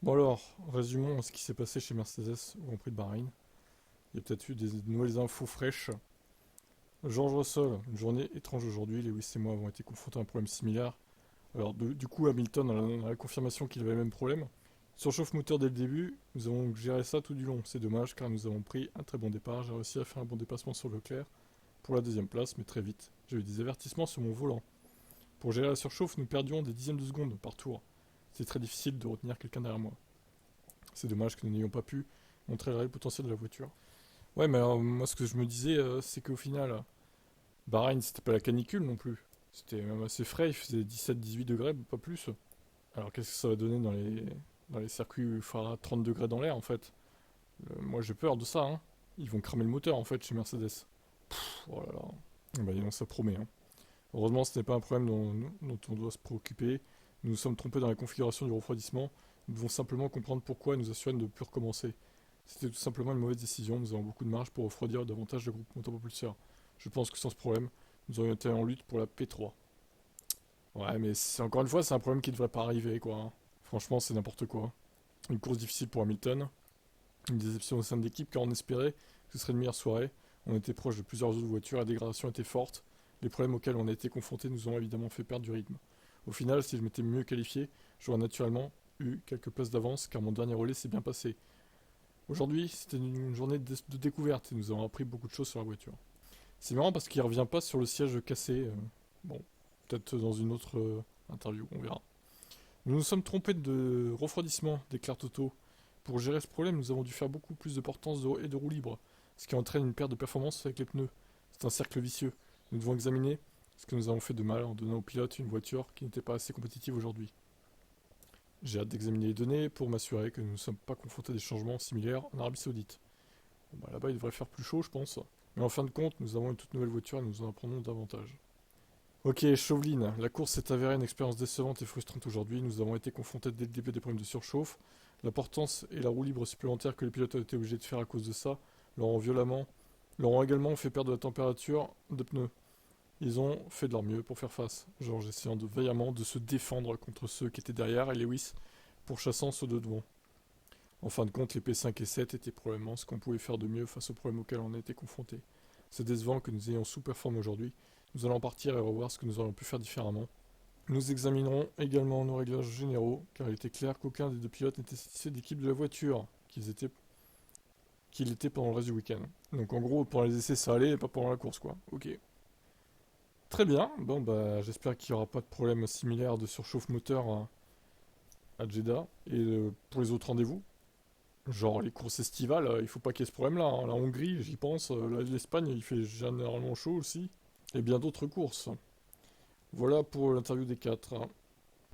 Bon alors, résumons ce qui s'est passé chez Mercedes au Grand Prix de Bahreïn. Il y a peut-être eu des nouvelles infos fraîches. George Russell, une journée étrange aujourd'hui. Lewis et moi avons été confrontés à un problème similaire. Alors du coup, Hamilton a la confirmation qu'il avait le même problème. Surchauffe moteur dès le début, nous avons géré ça tout du long. C'est dommage car nous avons pris un très bon départ. J'ai réussi à faire un bon dépassement sur Leclerc pour la deuxième place, mais très vite. J'ai eu des avertissements sur mon volant. Pour gérer la surchauffe, nous perdions des dixièmes de seconde par tour. C'est très difficile de retenir quelqu'un derrière moi. C'est dommage que nous n'ayons pas pu montrer le réel potentiel de la voiture. Ouais, mais alors, moi ce que je me disais, c'est qu'au final, Bahreïn c'était pas la canicule non plus. C'était même assez frais, il faisait 17-18 degrés, pas plus. Alors qu'est-ce que ça va donner dans les circuits où il fera 30 degrés dans l'air en fait? Moi j'ai peur de ça, hein. Ils vont cramer le moteur en fait chez Mercedes. Oh là là. Ah bah, non, ça promet, hein. Heureusement, ce n'est pas un problème dont on doit se préoccuper. Nous nous sommes trompés dans la configuration du refroidissement. Nous devons simplement comprendre pourquoi et nous assurer de ne plus recommencer. C'était tout simplement une mauvaise décision. Nous avons beaucoup de marge pour refroidir davantage de groupes motopropulseurs. Je pense que sans ce problème, nous aurions été en lutte pour la P3. Ouais, mais encore une fois, c'est un problème qui ne devrait pas arriver, quoi, hein. Franchement, c'est n'importe quoi. Une course difficile pour Hamilton. Une déception au sein de l'équipe car on espérait que ce serait une meilleure soirée. On était proche de plusieurs autres voitures, la dégradation était forte. Les problèmes auxquels on a été confrontés nous ont évidemment fait perdre du rythme. Au final, si je m'étais mieux qualifié, j'aurais naturellement eu quelques places d'avance car mon dernier relais s'est bien passé. Aujourd'hui, c'était une journée de découverte et nous avons appris beaucoup de choses sur la voiture. C'est marrant parce qu'il revient pas sur le siège cassé. Bon, peut-être dans une autre interview, on verra. Nous nous sommes trompés de refroidissement, déclare Toto. Pour gérer ce problème, nous avons dû faire beaucoup plus de portance et de roue libre, ce qui entraîne une perte de performance avec les pneus. C'est un cercle vicieux. Nous devons examiner ce que nous avons fait de mal en donnant aux pilotes une voiture qui n'était pas assez compétitive aujourd'hui. J'ai hâte d'examiner les données pour m'assurer que nous ne sommes pas confrontés à des changements similaires en Arabie Saoudite. Bon bah là-bas il devrait faire plus chaud je pense. Mais en fin de compte, nous avons une toute nouvelle voiture et nous en apprenons davantage. Ok, Chauveline, la course s'est avérée une expérience décevante et frustrante aujourd'hui. Nous avons été confrontés dès le début à des problèmes de surchauffe. La portance et la roue libre supplémentaire que les pilotes ont été obligés de faire à cause de ça leur ont également fait perdre de la température de pneus. Ils ont fait de leur mieux pour faire face, George essayant vaillamment de se défendre contre ceux qui étaient derrière et Lewis pourchassant ceux de devant. En fin de compte, les P5 et 7 étaient probablement ce qu'on pouvait faire de mieux face aux problèmes auxquels on a été confrontés. C'est décevant que nous ayons sous-performé aujourd'hui. Nous allons partir et revoir ce que nous aurions pu faire différemment. Nous examinerons également nos réglages généraux, car il était clair qu'aucun des deux pilotes n'était satisfait de l'équipe de la voiture, qu'il était pendant le reste du week-end. Donc en gros, pendant les essais ça allait, et pas pendant la course quoi. Ok. Très bien, bon bah j'espère qu'il n'y aura pas de problème similaire de surchauffe moteur à Jeddah. Et pour les autres rendez-vous, genre les courses estivales, il faut pas qu'il y ait ce problème-là, hein. La Hongrie, j'y pense, l'Espagne, il fait généralement chaud aussi. Et bien d'autres courses. Voilà pour l'interview des quatre, hein.